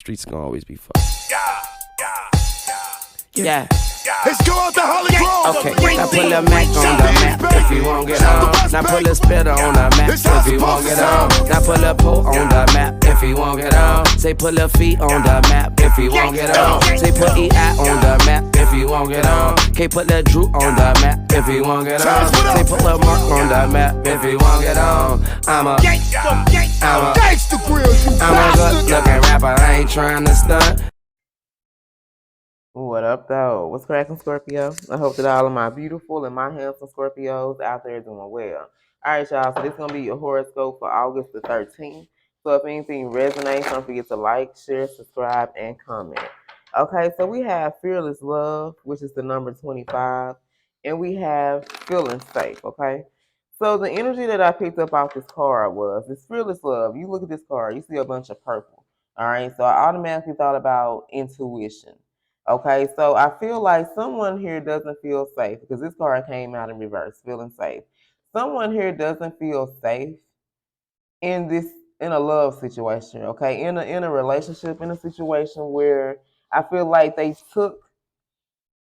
Streets gonna always be fucked. Yeah. Let's go out to Hollywood. Okay, now put a Mac on the map if you won't get on. Now put a spitter on the map if you won't get on. Now put a pole on the map if you won't get on. Say put a feet on the map if you won't get on. Say put EI on the map if you won't get on. Can't put that Drew on the map if you won't get on. Say put a Mark on the map if you won't get on. I'm a Gangsta grills, you good looking rapper, I ain't trying to stunt. What up, though? What's cracking, Scorpio? I hope that all of my beautiful and my handsome Scorpios out there doing well. All right, y'all. So this is gonna be your horoscope for August the 13th. So if anything resonates, don't forget to like, share, subscribe, and comment. Okay, so we have Fearless Love, which is the number 25, and we have Feeling Safe. Okay. So the energy that I picked up off this card was this Fearless Love. You look at this card, you see a bunch of purple. All right. So I automatically thought about intuition. Okay, so I feel like someone here doesn't feel safe because this card came out in reverse, feeling safe. Someone here doesn't feel safe in a love situation, okay? In a relationship, in a situation where I feel like they took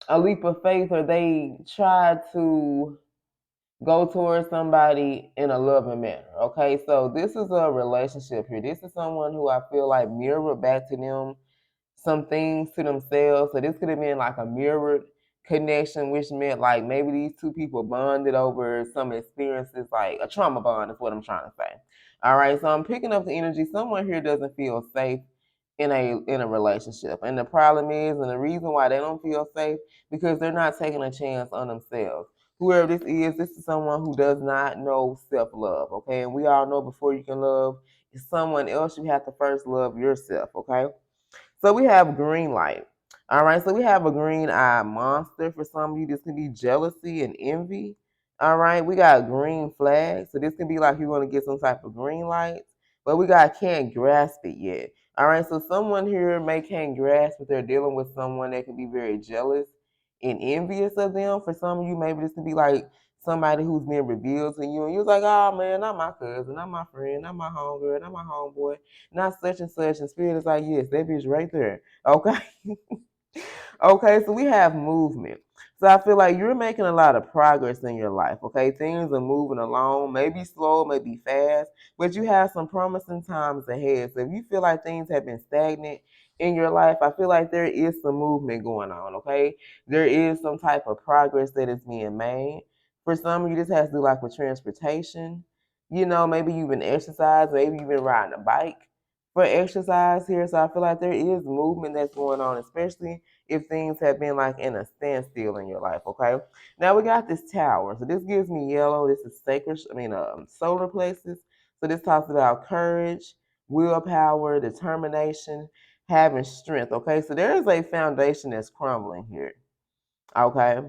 a leap of faith or they tried to go towards somebody in a loving manner, okay? So this is a relationship here. This is someone who I feel like mirrored back to them some things to themselves. So this could have been like a mirrored connection, which meant like maybe these two people bonded over some experiences, like a trauma bond is what I'm trying to say. All right, so I'm picking up the energy. Someone here doesn't feel safe in a relationship. And the problem is, and the reason why they don't feel safe, because they're not taking a chance on themselves. Whoever this is someone who does not know self-love, okay? And we all know before you can love someone else, you have to first love yourself, okay? So we have green light. All right, so we have a green eye monster. For some of you, this can be jealousy and envy. All right, we got green flag. So this can be like you want to get some type of green light, but we got can't grasp it yet. All right, so someone here may can't grasp if they're dealing with someone that can be very jealous and envious of them. For some of you, maybe this could be like somebody who's been revealed to you, and you're like, oh man, not my cousin, not my friend, not my homegirl, not my homeboy, not such and such. And spirit is like, yes, that bitch right there. Okay. Okay, so we have movement. So I feel like you're making a lot of progress in your life. Okay, things are moving along, maybe slow, maybe fast, but you have some promising times ahead. So if you feel like things have been stagnant in your life, I feel like there is some movement going on. Okay, there is some type of progress that is being made. For some of you, this has to do like with transportation. You know, maybe you've been exercising, maybe you've been riding a bike for exercise here. So I feel like there is movement that's going on, especially if things have been like in a standstill in your life, okay? Now we got this tower. So this gives me yellow. This is sacred, solar plexus. So this talks about courage, willpower, determination, having strength, okay? So there is a foundation that's crumbling here, okay?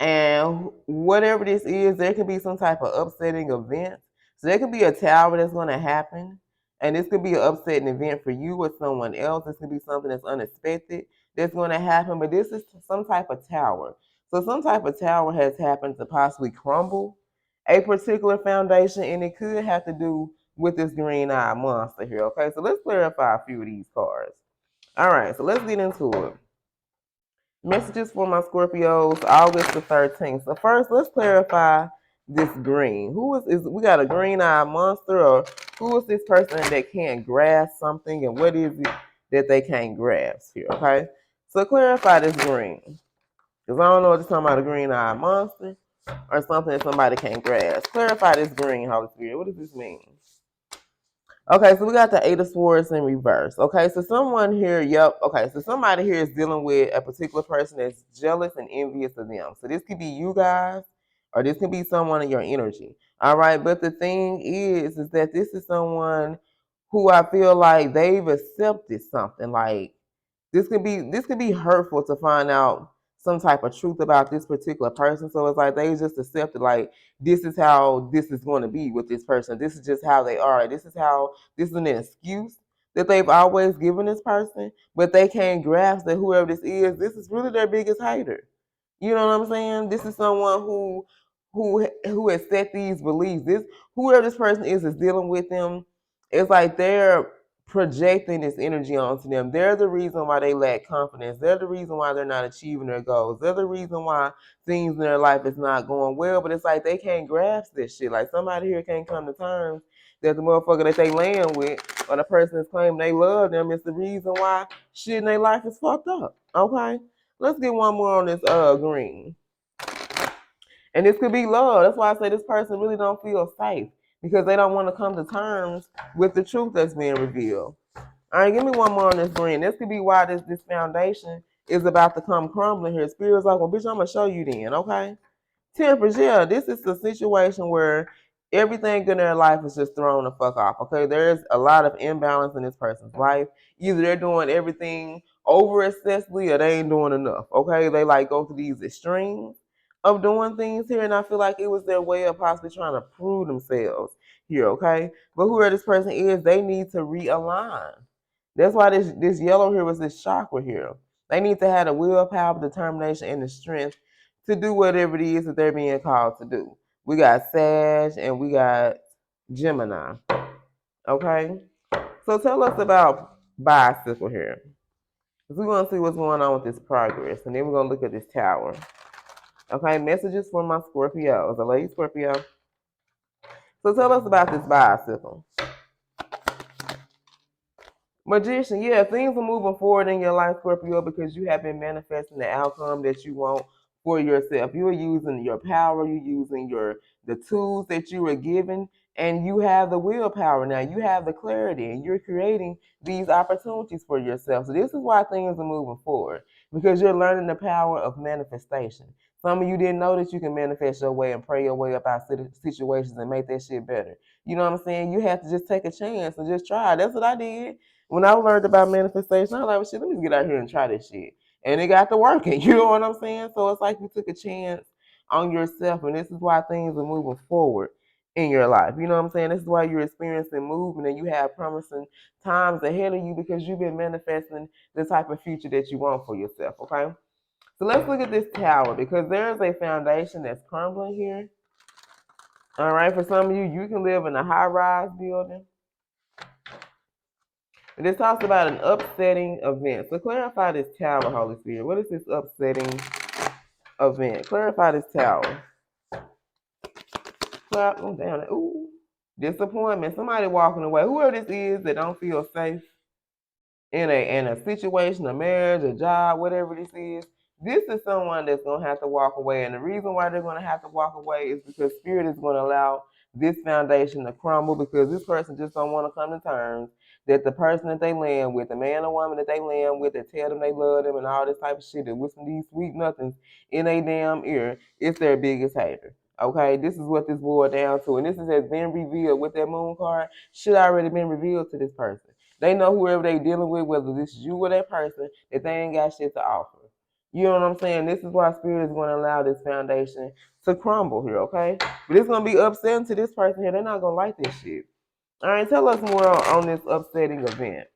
And whatever this is, there could be some type of upsetting event. So there could be a tower that's going to happen. And this could be an upsetting event for you or someone else. This could be something that's unexpected that's going to happen. But this is some type of tower. So some type of tower has happened to possibly crumble a particular foundation. And it could have to do with this green eye monster here. Okay, so let's clarify a few of these cards. All right, so let's get into it. Messages for my Scorpios, August the 13th. So first, let's clarify this green. Who is we got a green eye monster, or who is this person that can't grasp something, and what is it that they can't grasp here, okay? So clarify this green. Because I don't know if it's talking about a green eye monster or something that somebody can't grasp. Clarify this green, Holy Spirit. What does this mean? Okay, so we got the Eight of Swords in reverse. Okay, so someone here, okay, so somebody here is dealing with a particular person that's jealous and envious of them. So this could be you guys, or this could be someone in your energy. All right, but the thing is that this is someone who I feel like they've accepted something. Like this could be hurtful to find out some type of truth about this particular person. So it's like they just accepted like this is how this is going to be with this person. This is just how they are. This is an excuse that they've always given this person, but they can't grasp that whoever this is really their biggest hater. You know what I'm saying? This is someone who has set these beliefs. Whoever this person is dealing with them. It's like they're projecting this energy onto them. They're the reason why they lack confidence. They're the reason why they're not achieving their goals. They're the reason why things in their life is not going well. But it's like they can't grasp this shit. Like somebody here can't come to terms that the motherfucker that they laying with or the person that's claiming they love them is the reason why shit in their life is fucked up. Okay? Let's get one more on this green. And this could be love. That's why I say this person really don't feel safe because they don't want to come to terms with the truth that's being revealed. All right, give me one more on this green. This could be why this foundation is about to come crumbling here. Spirit's like, well, bitch, I'm going to show you then, okay? Temperance, yeah, this is the situation where everything in their life is just thrown the fuck off, okay? There's a lot of imbalance in this person's life. Either they're doing everything over excessively or they ain't doing enough, okay? They like go to these extremes of doing things here, and I feel like it was their way of possibly trying to prove themselves here, okay? But whoever this person is, they need to realign. That's why this yellow here was this chakra here. They need to have the willpower, determination, and the strength to do whatever it is that they're being called to do. We got Sag and we got Gemini. Okay? So tell us about bicycle here. Because we're going to see what's going on with this progress. And then we're going to look at this tower. Okay, messages for my Scorpios. The lady Scorpio. So tell us about this bicycle. Magician, yeah, things are moving forward in your life, Scorpio, because you have been manifesting the outcome that you want for yourself. You are using your power, you're using the tools that you were given, and you have the willpower now. You have the clarity, and you're creating these opportunities for yourself. So this is why things are moving forward, because you're learning the power of manifestation. Some of you didn't know that you can manifest your way and pray your way up out situations and make that shit better. You know what I'm saying? You have to just take a chance and just try. That's what I did. When I learned about manifestation, I was like, well, shit, let me get out here and try this shit. And it got to working. You know what I'm saying? So it's like you took a chance on yourself, and this is why things are moving forward in your life. You know what I'm saying? This is why you're experiencing movement and you have promising times ahead of you because you've been manifesting the type of future that you want for yourself, okay? So let's look at this tower because there's a foundation that's crumbling here. All right, for some of you, you can live in a high-rise building. And it talks about an upsetting event. So clarify this tower, Holy Spirit. What is this upsetting event? Clarify this tower. Clap them down. Ooh. Disappointment. Somebody walking away. Whoever this is that don't feel safe in a situation, a marriage, a job, whatever this is someone that's gonna have to walk away. And the reason why they're gonna have to walk away is because Spirit is gonna allow this foundation to crumble because this person just don't want to come to terms that the person that they land with, the man or woman that they land with, that tell them they love them and all this type of shit, that whisper these sweet nothings in a damn ear, it's their biggest hater. Okay, this is what this boiled down to, and this has been revealed with that moon card. Shit already been revealed to this person. They know whoever they dealing with, whether this is you or that person, that they ain't got shit to offer. You know what I'm saying? This is why Spirit is going to allow this foundation to crumble here, okay? But it's going to be upsetting to this person here. They're not going to like this shit. All right, tell us more on this upsetting event.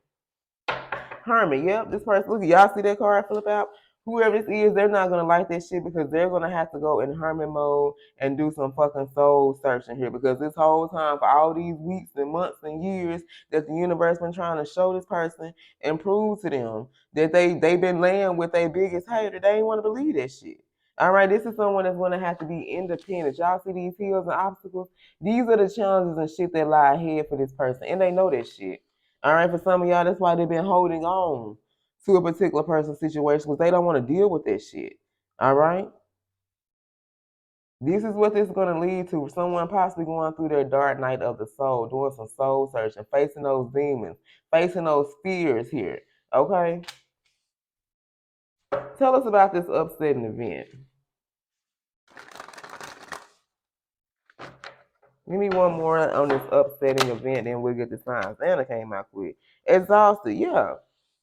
Hermit, yep, this person, look, y'all see that card flip out? Whoever this is, they're not going to like this shit because they're going to have to go in hermit mode and do some fucking soul searching here because this whole time, for all these weeks and months and years that the universe been trying to show this person and prove to them that they've been laying with their biggest hater, they ain't want to believe that shit. All right, this is someone that's going to have to be independent. Y'all see these hills and obstacles? These are the challenges and shit that lie ahead for this person, and they know that shit. All right, for some of y'all, that's why they've been holding on to a particular person's situation because they don't want to deal with that shit. All right? This is what this is going to lead to. Someone possibly going through their dark night of the soul, doing some soul searching, facing those demons, facing those fears here. Okay? Tell us about this upsetting event. Give me one more on this upsetting event, then we'll get the signs. Anna came out quick. Exhausted, yeah.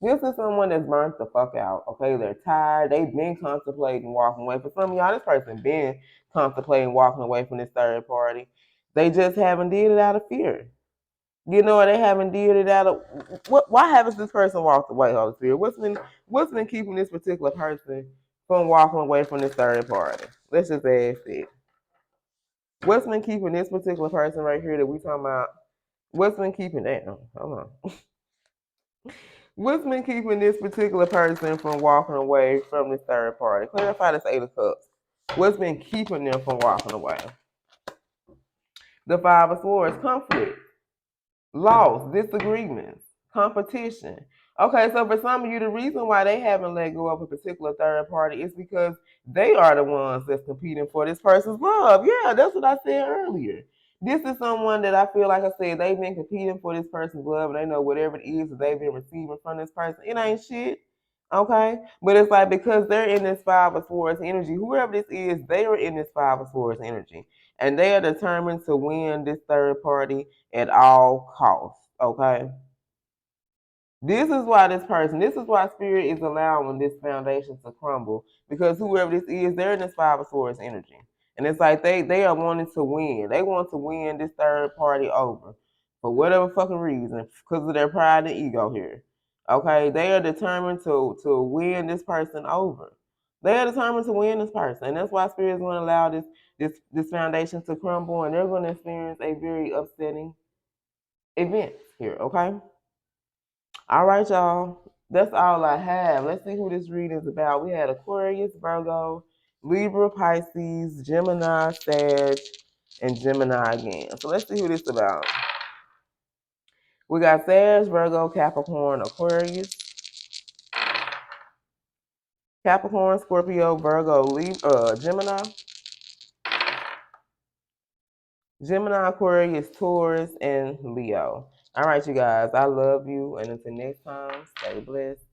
This is someone that's burnt the fuck out. Okay, they're tired. They've been contemplating walking away. For some of y'all, this person been contemplating walking away from this third party. They just haven't did it out of fear. You know, they haven't did it out of what? Why haven't this person walked away, Holy Spirit? What's been keeping this particular person from walking away from this third party? Let's just ask it. What's been keeping this particular person right here that we talking about? What's been keeping that? Hold on. What's been keeping this particular person from walking away from this third party? Clarify this Eight of Cups. What's been keeping them from walking away? The Five of Swords, conflict, loss, disagreements, competition. Okay, so for some of you, the reason why they haven't let go of a particular third party is because they are the ones that's competing for this person's love. Yeah, that's what I said earlier. This is someone that I feel like I said they've been competing for this person's love, and they know whatever it is that they've been receiving from this person, it ain't shit. Okay, but it's like because they're in this Five of Swords energy, whoever this is, they are in this Five of Swords energy, and they are determined to win this third party at all costs. Okay. This is why Spirit is allowing this foundation to crumble, because whoever this is, they're in this Five of Swords energy. And it's like they are wanting to win. They want to win this third party over for whatever fucking reason, because of their pride and ego here. Okay, they are determined to win this person over. They are determined to win this person, and that's why Spirit is going to allow this foundation to crumble, and they're going to experience a very upsetting event here. Okay. All right, y'all. That's all I have. Let's see who this reading is about. We had Aquarius, Virgo, Libra, Pisces, Gemini, Sag, and Gemini again. So let's see who this is about. We got Sag, Virgo, Capricorn, Aquarius, Capricorn, Scorpio, Virgo, Libra, Gemini, Aquarius, Taurus, and Leo. All right, you guys. I love you. And until next time, stay blessed.